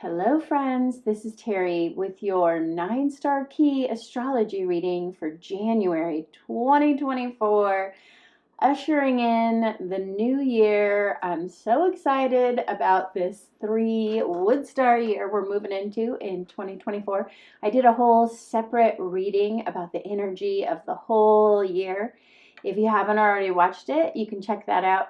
Hello friends, this is Terry with your 9-star key astrology reading for January 2024, ushering in the new year. I'm so excited about this 3 wood star year we're moving into in 2024. I did a whole separate reading about the energy of the whole year. If you haven't already watched it, you can check that out.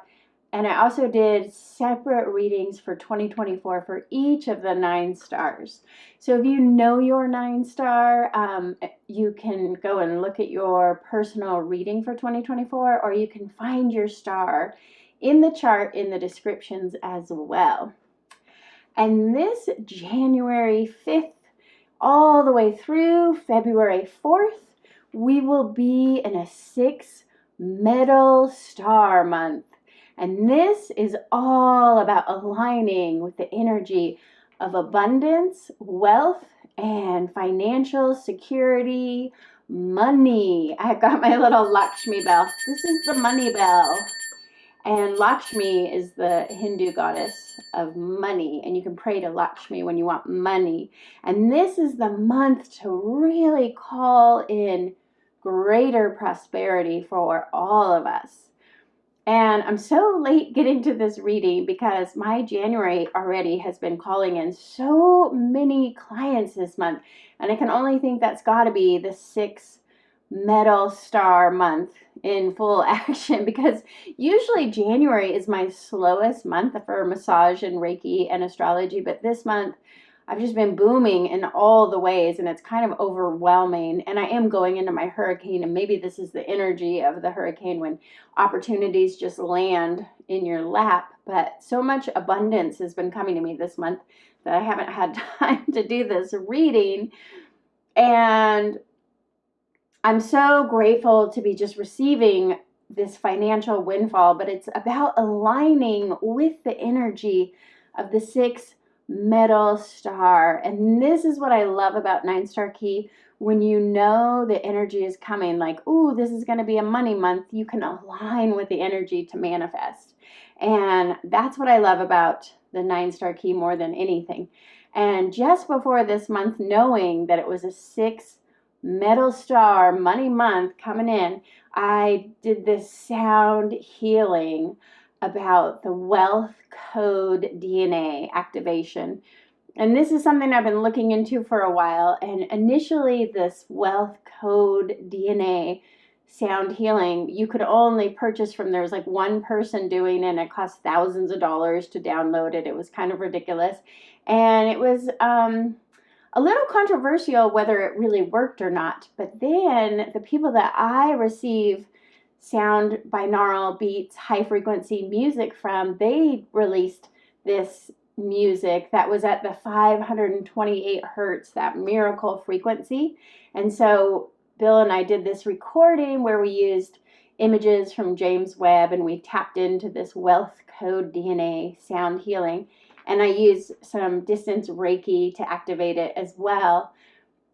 And I also did separate readings for 2024 for each of the 9 stars. So if you know your 9-star, you can go and look at your personal reading for 2024, or you can find your star in the chart in the descriptions as well. And this January 5th all the way through February 4th, we will be in a 6 metal star month. And this is all about aligning with the energy of abundance, wealth, and financial security, money. I got my little Lakshmi bell. This is the money bell. And Lakshmi is the Hindu goddess of money. And you can pray to Lakshmi when you want money. And this is the month to really call in greater prosperity for all of us. And I'm so late getting to this reading because my January already has been calling in so many clients this month. And I can only think that's got to be the 6 metal star month in full action, because usually January is my slowest month for massage and Reiki and astrology. But this month I've just been booming in all the ways, and it's kind of overwhelming. And I am going into my hurricane, and maybe this is the energy of the hurricane when opportunities just land in your lap. But so much abundance has been coming to me this month that I haven't had time to do this reading. And I'm so grateful to be just receiving this financial windfall, but it's about aligning with the energy of the 6 metal star. And this is what I love about 9-star key. When you know the energy is coming, like, ooh, this is going to be a money month, you can align with the energy to manifest. And that's what I love about the 9-star key more than anything. And just before this month, knowing that it was a 6 metal star money month coming in, I did this sound healing about the wealth code DNA activation. And this is something I've been looking into for a while. And initially, this wealth code DNA sound healing, you could only purchase from, there's like one person doing it, and it cost thousands of dollars to download it. It was kind of ridiculous. And it was a little controversial whether it really worked or not. But then the people that I receive sound binaural beats, high frequency music from, they released this music that was at the 528 hertz, that miracle frequency. And so Bill and I did this recording where we used images from James Webb, and we tapped into this wealth code DNA sound healing. And I used some distance Reiki to activate it as well.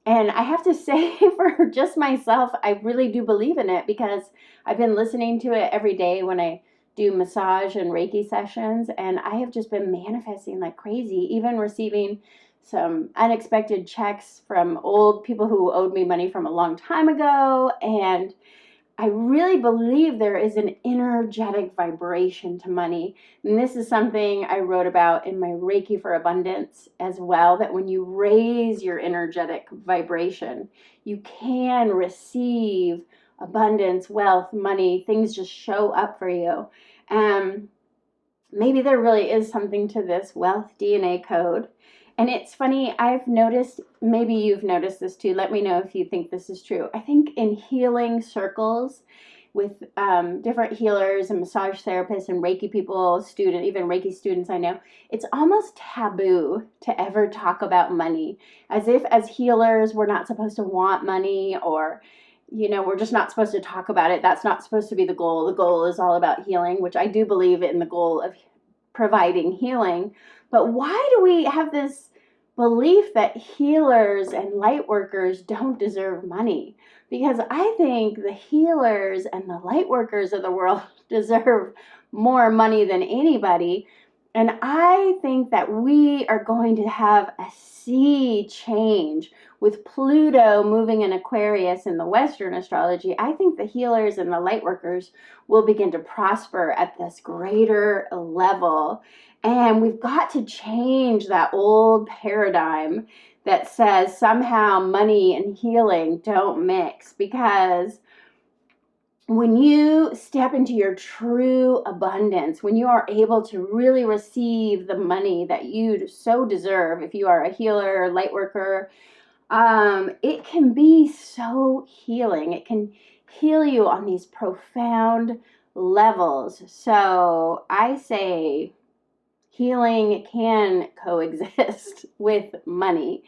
And I have to say, for just myself, I really do believe in it, because I've been listening to it every day when I do massage and Reiki sessions, and I have just been manifesting like crazy, even receiving some unexpected checks from old people who owed me money from a long time ago. And I really believe there is an energetic vibration to money. And this is something I wrote about in my Reiki for Abundance as well, that when you raise your energetic vibration, you can receive abundance, wealth, money. Things just show up for you. Maybe there really is something to this wealth DNA code. And it's funny, I've noticed, maybe you've noticed this too, let me know if you think this is true. I think in healing circles with different healers and massage therapists and Reiki people, even Reiki students I know, it's almost taboo to ever talk about money. As if as healers, we're not supposed to want money, or we're just not supposed to talk about it. That's not supposed to be the goal. The goal is all about healing, which I do believe in the goal of providing healing. But why do we have this belief that healers and light workers don't deserve money? Because I think the healers and the light workers of the world deserve more money than anybody. And I think that we are going to have a sea change with Pluto moving in Aquarius in the Western astrology. I think the healers and the light workers will begin to prosper at this greater level. And we've got to change that old paradigm that says somehow money and healing don't mix, because when you step into your true abundance, when you are able to really receive the money that you so deserve, if you are a healer or light worker, it can be so healing. It can heal you on these profound levels. So I say healing can coexist with money.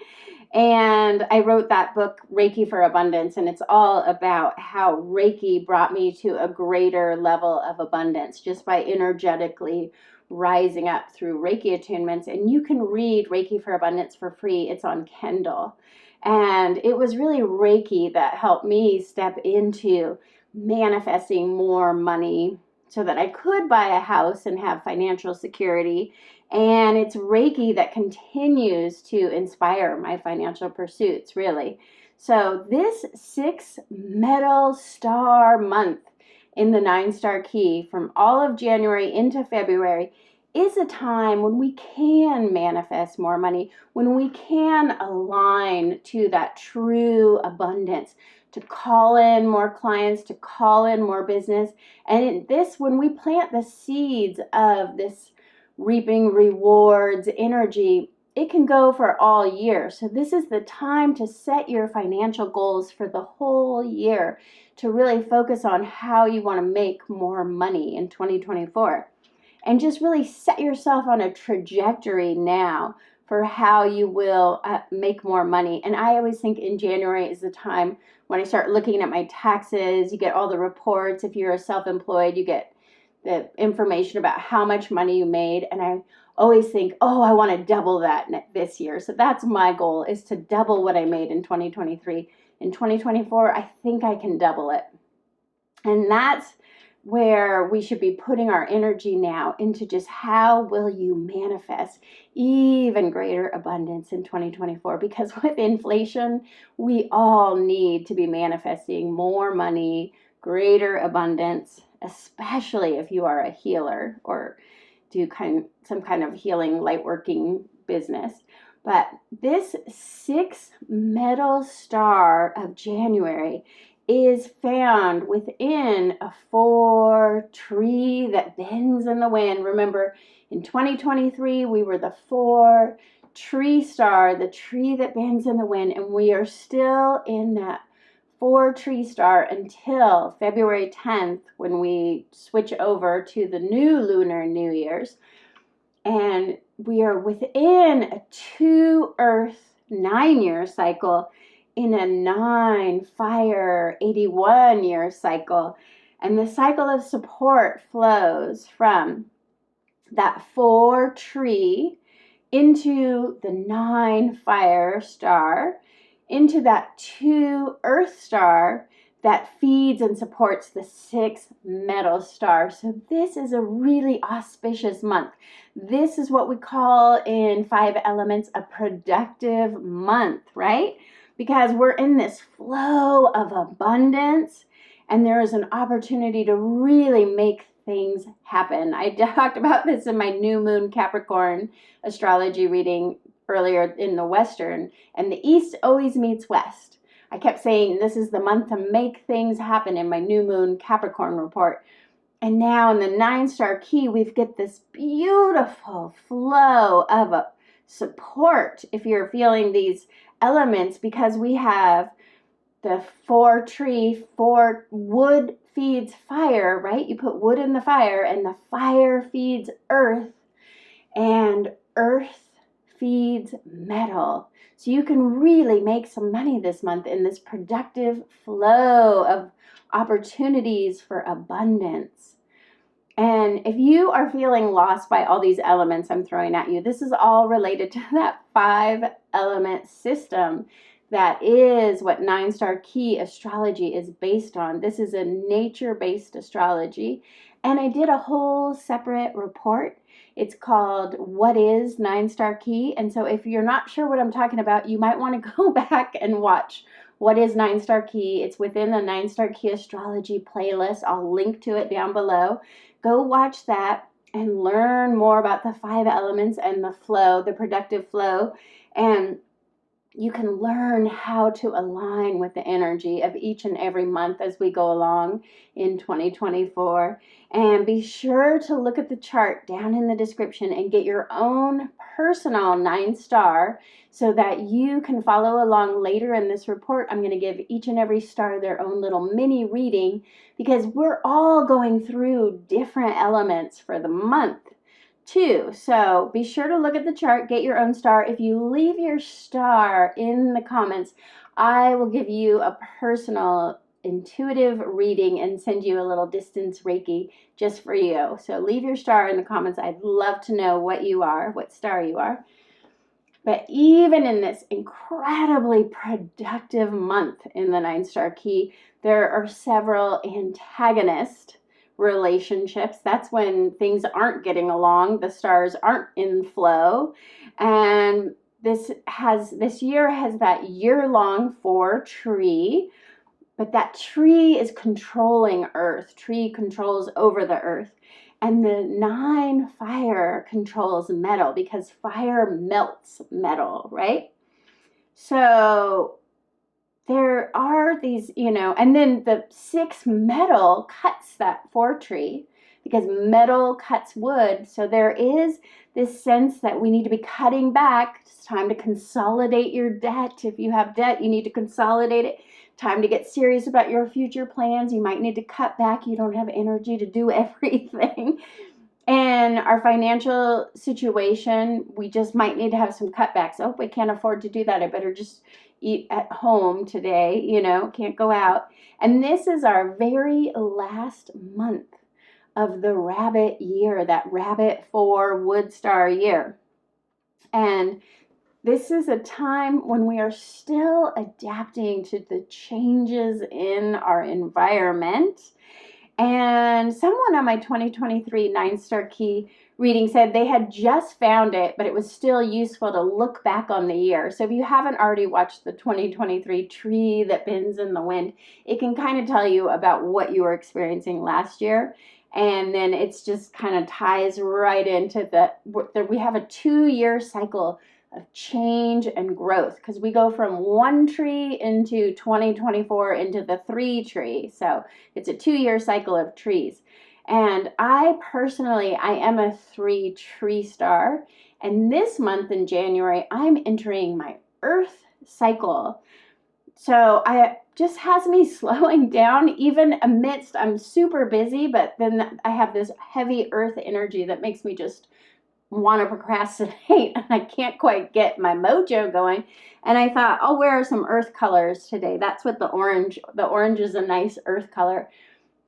And I wrote that book, Reiki for Abundance, and it's all about how Reiki brought me to a greater level of abundance just by energetically rising up through Reiki attunements. And you can read Reiki for Abundance for free. It's on Kindle. And it was really Reiki that helped me step into manifesting more money so that I could buy a house and have financial security. And it's Reiki that continues to inspire my financial pursuits, really. So this 6 metal star month in the 9-star key from all of January into February is a time when we can manifest more money, when we can align to that true abundance, to call in more clients, to call in more business. And when we plant the seeds of this reaping rewards energy, it can go for all year. So this is the time to set your financial goals for the whole year, to really focus on how you want to make more money in 2024. And just really set yourself on a trajectory now for how you will make more money. And I always think in January is the time when I start looking at my taxes. You get all the reports. If you're a self-employed, you get the information about how much money you made. And I always think, oh, I want to double that this year. So that's my goal, is to double what I made in 2023. In 2024, I think I can double it. And that's where we should be putting our energy now, into just how will you manifest even greater abundance in 2024. Because with inflation, we all need to be manifesting more money, greater abundance, especially if you are a healer or do some kind of healing light working business. But this 6 metal star of January is found within a 4 tree that bends in the wind. Remember, in 2023, we were the 4 tree star, the tree that bends in the wind, and we are still in that 4 tree star until February 10th, when we switch over to the new lunar New Year's. And we are within a 2 Earth 9-year cycle in a 9 fire 81-year cycle. And the cycle of support flows from that 4 tree into the 9 fire star, into that 2 earth star that feeds and supports the 6 metal star. So this is a really auspicious month. This is what we call in 5 elements a productive month, right? Because we're in this flow of abundance, and there is an opportunity to really make things happen. I talked about this in my new moon Capricorn astrology reading earlier in the Western, and the East always meets West. I kept saying this is the month to make things happen in my new moon Capricorn report. And now in the 9-star key, we've got this beautiful flow of support if you're feeling these elements, because we have the 4 tree, 4 wood feeds fire, right? You put wood in the fire, and the fire feeds earth, and earth feeds metal. So you can really make some money this month in this productive flow of opportunities for abundance. And if you are feeling lost by all these elements I'm throwing at you, this is all related to that 5 element system that is what 9-star key astrology is based on. This is a nature-based astrology. And I did a whole separate report. It's called What is 9-Star Key? And so if you're not sure what I'm talking about, you might want to go back and watch What is 9-Star Key? It's within the 9-Star Key Astrology playlist. I'll link to it down below. Go watch that and learn more about the 5 elements and the flow, the productive flow. And you can learn how to align with the energy of each and every month as we go along in 2024. And be sure to look at the chart down in the description and get your own personal 9-star so that you can follow along later in this report. I'm going to give each and every star their own little mini reading because we're all going through different elements for the month too. So be sure to look at the chart, get your own star. If you leave your star in the comments, I will give you a personal intuitive reading and send you a little distance Reiki just for you. So leave your star in the comments. I'd love to know what you are, what star you are. But even in this incredibly productive month in the 9-Star Key, there are several antagonist relationships. That's when things aren't getting along, the stars aren't in flow. And this year has that year-long 4 tree, but that tree is controlling Earth. Tree controls over the Earth. And the 9 fire controls metal because fire melts metal, right? So there are these, and then the 6 metal cuts that 4 tree because metal cuts wood. So there is this sense that we need to be cutting back. It's time to consolidate your debt. If you have debt, you need to consolidate it. Time to get serious about your future plans. You might need to cut back. You don't have energy to do everything. And our financial situation, we just might need to have some cutbacks. Oh, we can't afford to do that. I better just eat at home today, can't go out. And this is our very last month of the rabbit year, that rabbit 4 wood star year. And this is a time when we are still adapting to the changes in our environment. And someone on my 2023 9-Star Key reading said they had just found it, but it was still useful to look back on the year. So if you haven't already watched the 2023 Tree That Bends in the Wind, it can kind of tell you about what you were experiencing last year. And then it's just kind of ties right into we have a 2-year cycle of change and growth because we go from 1 tree into 2024 into the 3 tree. So it's a 2-year cycle of trees. And I am a 3 tree star. And this month in January, I'm entering my Earth cycle. So it just has me slowing down even amidst I'm super busy, but then I have this heavy Earth energy that makes me just want to procrastinate and I can't quite get my mojo going. And I thought I'll wear some earth colors today. That's what the orange is a nice earth color.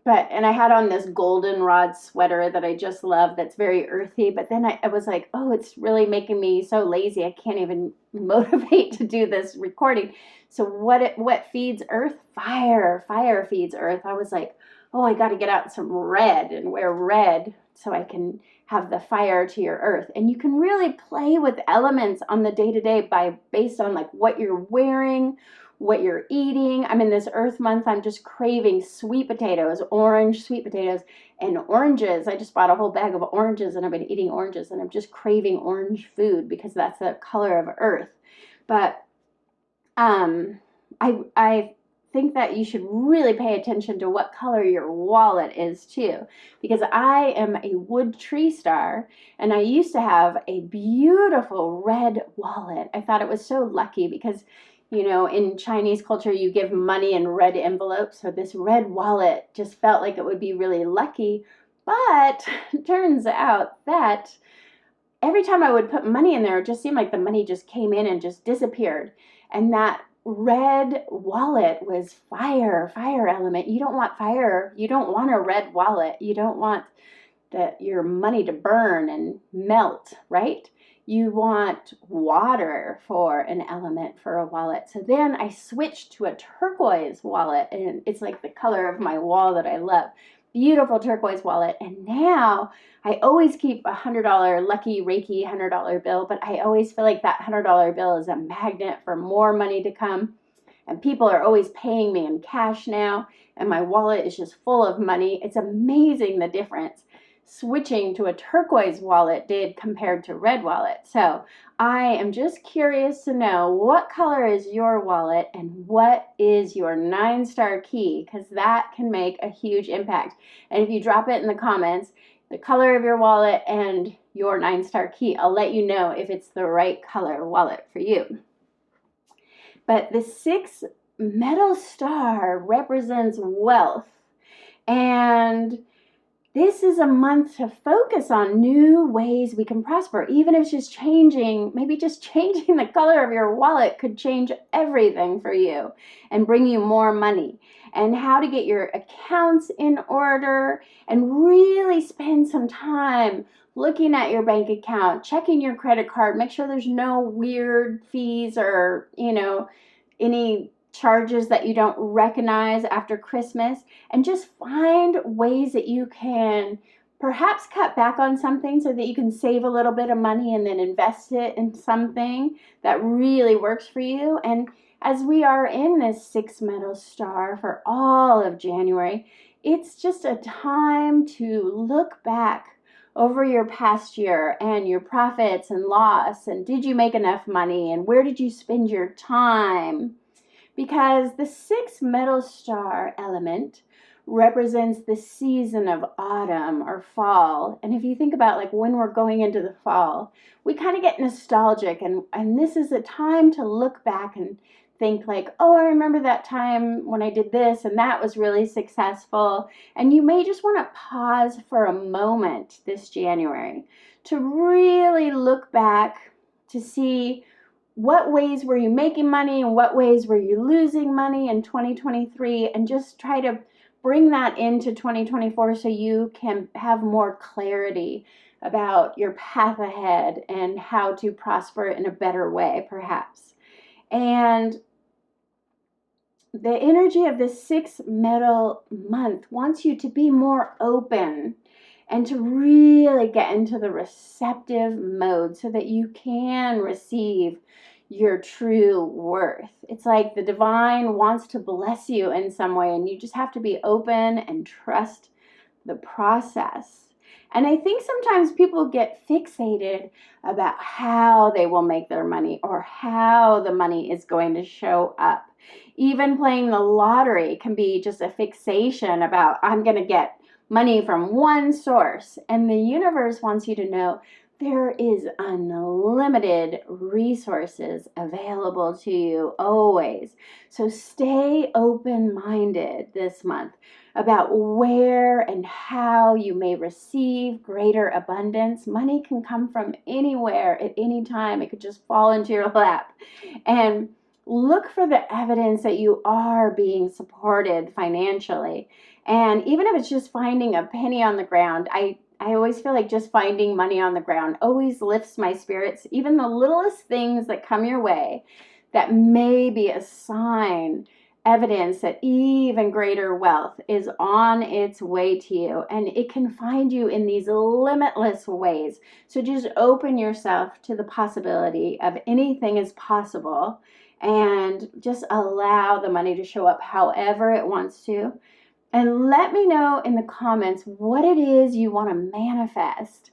And I had on this goldenrod sweater that I just love that's very earthy. But then I was like, oh, it's really making me so lazy. I can't even motivate to do this recording. So what feeds earth? Fire. Fire feeds earth. I was like, oh, I got to get out some red and wear red so I can have the fire to your earth. And you can really play with elements on the day-to-day based on like what you're wearing, what you're eating. I'm in this earth month. I'm just craving sweet potatoes, orange sweet potatoes, and oranges. I just bought a whole bag of oranges and I've been eating oranges and I'm just craving orange food because that's the color of earth. But I think that you should really pay attention to what color your wallet is too, because I am a wood tree star and I used to have a beautiful red wallet. I thought it was so lucky because, in Chinese culture, you give money in red envelopes. So this red wallet just felt like it would be really lucky. But it turns out that every time I would put money in there, it just seemed like the money just came in and just disappeared. And that red wallet was fire element. You don't want fire. You don't want a red wallet. You don't want your money to burn and melt, right? You want water for an element for a wallet. So then I switched to a turquoise wallet, and it's like the color of my wall that I love. beautiful turquoise wallet. And now I always keep a $100 lucky Reiki $100 bill, but I always feel like that $100 bill is a magnet for more money to come. And people are always paying me in cash now, and my wallet is just full of money. It's amazing the difference switching to a turquoise wallet did compared to red wallet. So I am just curious to know, what color is your wallet and what is your 9-star key? Because that can make a huge impact. And if you drop it in the comments, the color of your wallet and your 9-star key, I'll let you know if it's the right color wallet for you. But the 6 metal star represents wealth. And this is a month to focus on new ways we can prosper, even if it's just changing, maybe just changing the color of your wallet could change everything for you and bring you more money. And how to get your accounts in order and really spend some time looking at your bank account, checking your credit card, make sure there's no weird fees or, any charges that you don't recognize after Christmas, and just find ways that you can perhaps cut back on something so that you can save a little bit of money and then invest it in something that really works for you. And as we are in this 6 metal star for all of January, it's just a time to look back over your past year and your profits and loss, and did you make enough money, and where did you spend your time? Because the 6 metal star element represents the season of autumn or fall. And if you think about like when we're going into the fall, we kind of get nostalgic, and this is a time to look back and think like, oh, I remember that time when I did this and that was really successful. And you may just want to pause for a moment this January to really look back to see what ways were you making money and what ways were you losing money in 2023, and just try to bring that into 2024 so you can have more clarity about your path ahead and how to prosper in a better way, perhaps. And the energy of this 6 metal month wants you to be more open and to really get into the receptive mode so that you can receive your true worth. It's like the divine wants to bless you in some way, and you just have to be open and trust the process. And I think sometimes people get fixated about how they will make their money or how the money is going to show up. Even playing the lottery can be just a fixation about, I'm going to get money from one source. And the universe wants you to know there is unlimited resources available to you always. So stay open-minded this month about where and how you may receive greater abundance. Money can come from anywhere at any time. It could just fall into your lap. And look for the evidence that you are being supported financially. And even if it's just finding a penny on the ground, I always feel like just finding money on the ground always lifts my spirits. Even the littlest things that come your way that may be a sign, evidence that even greater wealth is on its way to you, and it can find you in these limitless ways. So just open yourself to the possibility of anything is possible, and just allow the money to show up however it wants to. And let me know in the comments what it is you want to manifest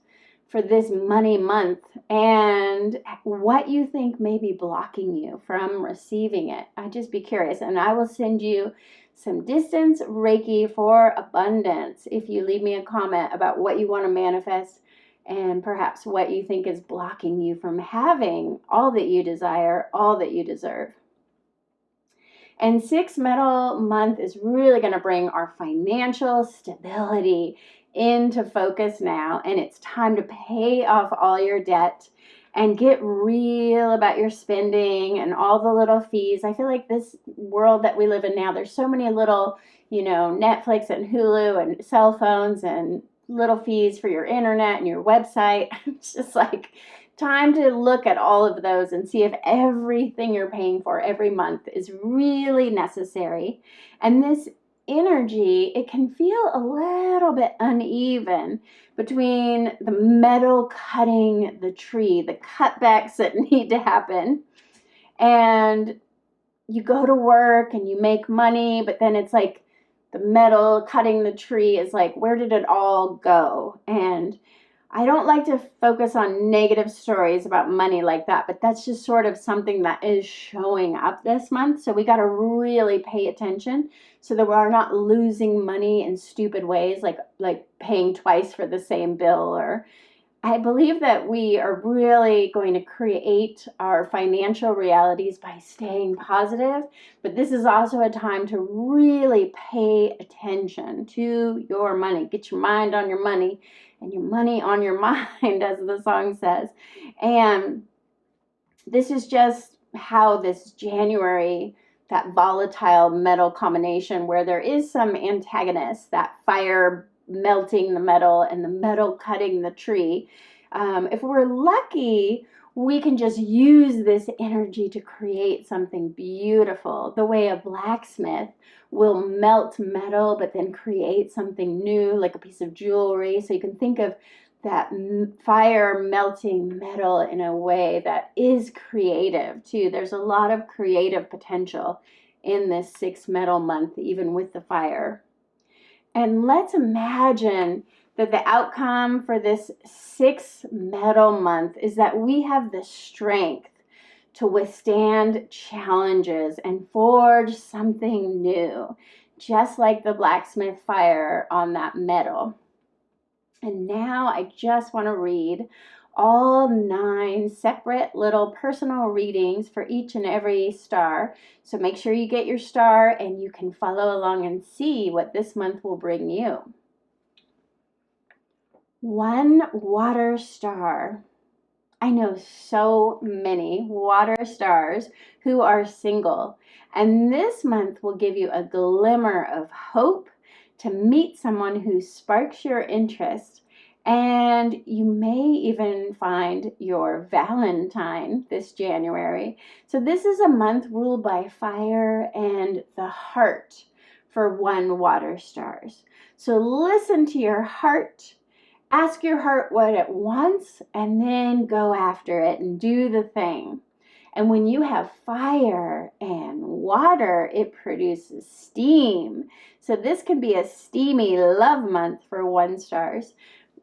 for this money month and what you think may be blocking you from receiving it. I'd just be curious, and I will send you some distance Reiki for abundance if you leave me a comment about what you want to manifest and perhaps what you think is blocking you from having all that you desire, all that you deserve. And 6 metal month is really going to bring our financial stability into focus now. And it's time to pay off all your debt and get real about your spending and all the little fees. I feel like this world that we live in now, there's so many little, Netflix and Hulu and cell phones and little fees for your internet and your website. It's just like time to look at all of those and see if everything you're paying for every month is really necessary. And this energy, it can feel a little bit uneven between the metal cutting the tree, the cutbacks that need to happen, and you go to work and you make money, but then it's like the metal cutting the tree is like, where did it all go? And I don't like to focus on negative stories about money like that, but that's just sort of something that is showing up this month. So we got to really pay attention so that we're not losing money in stupid ways, like paying twice for the same bill. Or I believe that we are really going to create our financial realities by staying positive, but this is also a time to really pay attention to your money. Get your mind on your money and your money on your mind, as the song says. And this is just how this January, that volatile metal combination where there is some antagonist, that fire melting the metal and the metal cutting the tree. If we're lucky, we can just use this energy to create something beautiful, the way a blacksmith will melt metal but then create something new, like a piece of jewelry. So you can think of that fire melting metal in a way that is creative too. There's a lot of creative potential in this 6 metal month, even with the fire. And let's imagine that the outcome for this 6 metal month is that we have the strength to withstand challenges and forge something new, just like the blacksmith fire on that metal. And now I just want to read all 9 separate little personal readings for each and every star. So make sure you get your star and you can follow along and see what this month will bring you. 1 water star. I know so many water stars who are single, and this month will give you a glimmer of hope to meet someone who sparks your interest, and you may even find your Valentine this January. So this is a month ruled by fire and the heart for 1 water stars. So listen to your heart. Ask your heart what it wants and then go after it and do the thing. And when you have fire and water, it produces steam. So this can be a steamy love month for 1 stars.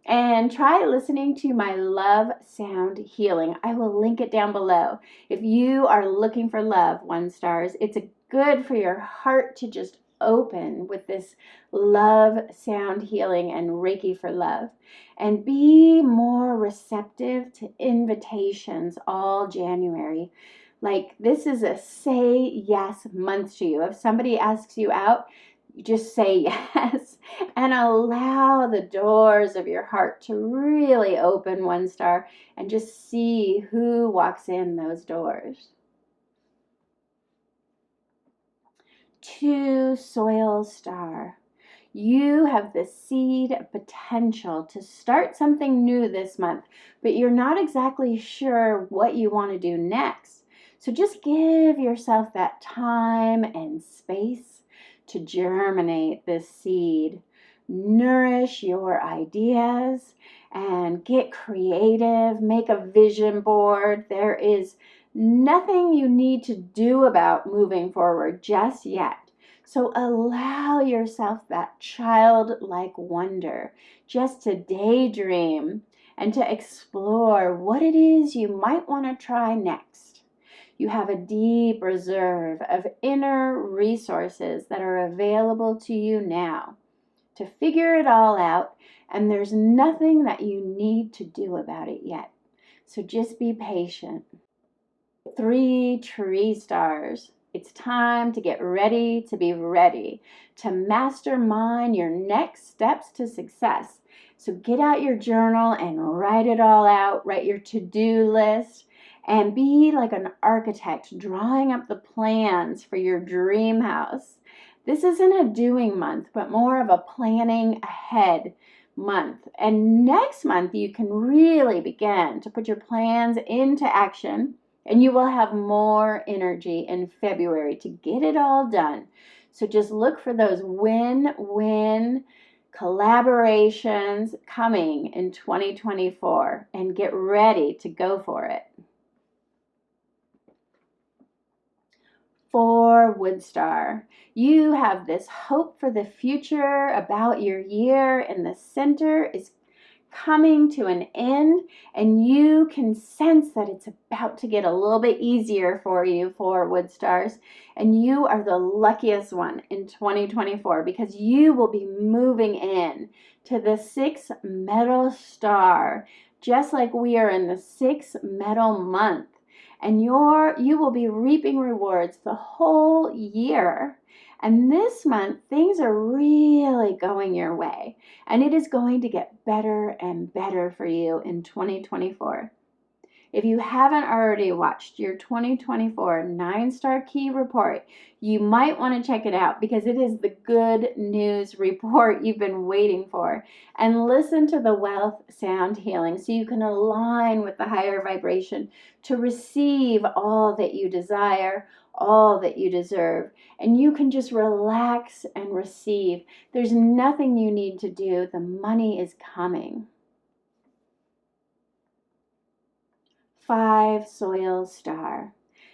And try listening to my love sound healing. I will link it down below. If you are looking for love, 1 stars, it's good for your heart to just open with this love sound healing and Reiki for love, and be more receptive to invitations all January. Like, this is a say yes month to you. If somebody asks you out, you just say yes and allow the doors of your heart to really open, 1 star, and just see who walks in those doors. 2 soil star. You have the seed of potential to start something new this month, but you're not exactly sure what you want to do next. So just give yourself that time and space to germinate this seed. Nourish your ideas and get creative. Make a vision board. There is nothing you need to do about moving forward just yet. So allow yourself that childlike wonder just to daydream and to explore what it is you might want to try next. You have a deep reserve of inner resources that are available to you now to figure it all out, and there's nothing that you need to do about it yet. So just be patient. 3 tree stars. It's time to get ready to be ready, to mastermind your next steps to success. So get out your journal and write it all out. Write your to-do list and be like an architect drawing up the plans for your dream house. This isn't a doing month, but more of a planning ahead month. And next month, you can really begin to put your plans into action, and you will have more energy in February to get it all done. So just look for those win-win collaborations coming in 2024 and get ready to go for it. For Woodstar, you have this hope for the future about your year, and the center is coming to an end, and you can sense that it's about to get a little bit easier for you, for Woodstars, and you are the luckiest one in 2024 because you will be moving in to the 6th metal star, just like we are in the 6th metal month. And you will be reaping rewards the whole year. And this month, things are really going your way. And it is going to get better and better for you in 2024. If you haven't already watched your 2024 9-star key report, you might want to check it out because it is the good news report you've been waiting for. And listen to the wealth sound healing so you can align with the higher vibration to receive all that you desire, all that you deserve. And you can just relax and receive. There's nothing you need to do. The money is coming. 5 soil star.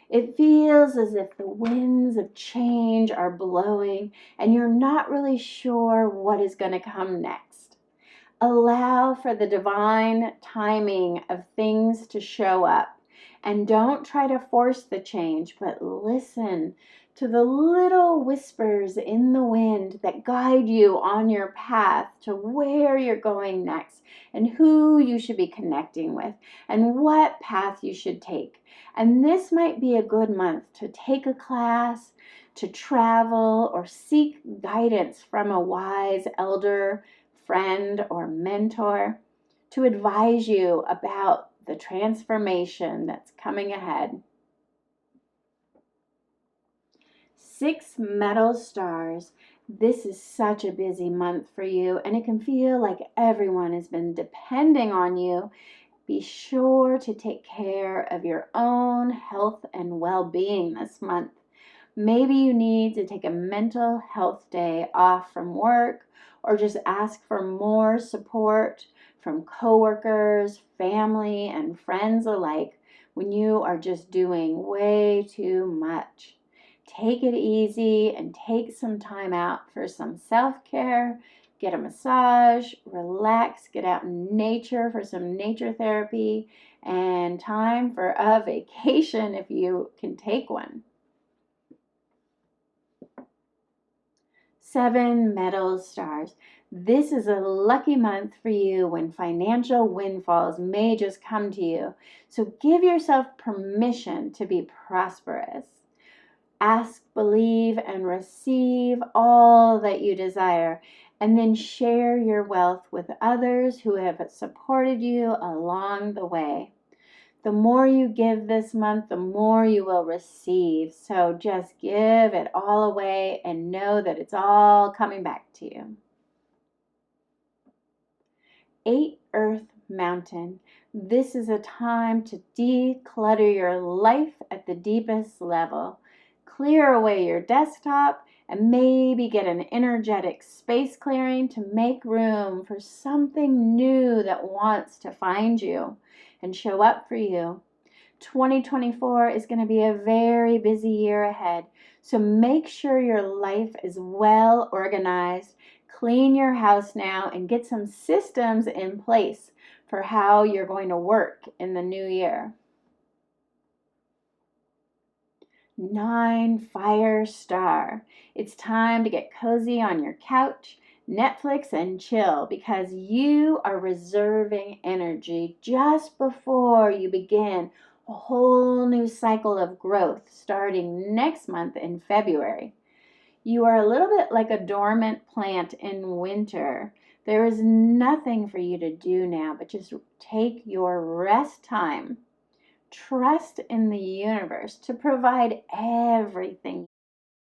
It feels as if the winds of change are blowing and you're not really sure what is going to come next. Allow for the divine timing of things to show up, and don't try to force the change, but listen to the little whispers in the wind that guide you on your path to where you're going next and who you should be connecting with and what path you should take. And this might be a good month to take a class, to travel, or seek guidance from a wise elder, friend, or mentor to advise you about the transformation that's coming ahead. 6 metal stars. This is such a busy month for you, and it can feel like everyone has been depending on you. Be sure to take care of your own health and well-being this month. Maybe you need to take a mental health day off from work, or just ask for more support from coworkers, family, and friends alike when you are just doing way too much. Take it easy and take some time out for some self-care. Get a massage, relax, get out in nature for some nature therapy, and time for a vacation if you can take one. 7 metal stars. This is a lucky month for you when financial windfalls may just come to you. So give yourself permission to be prosperous. Ask, believe, and receive all that you desire, and then share your wealth with others who have supported you along the way. The more you give this month, the more you will receive. So just give it all away and know that it's all coming back to you. 8 Earth Mountain. This is a time to declutter your life at the deepest level. Clear away your desktop and maybe get an energetic space clearing to make room for something new that wants to find you and show up for you. 2024 is going to be a very busy year ahead, so make sure your life is well organized. Clean your house now and get some systems in place for how you're going to work in the new year. 9 Fire Star. It's time to get cozy on your couch, Netflix, and chill because you are reserving energy just before you begin a whole new cycle of growth starting next month in February. You are a little bit like a dormant plant in winter. There is nothing for you to do now, but just take your rest time. Trust in the universe to provide everything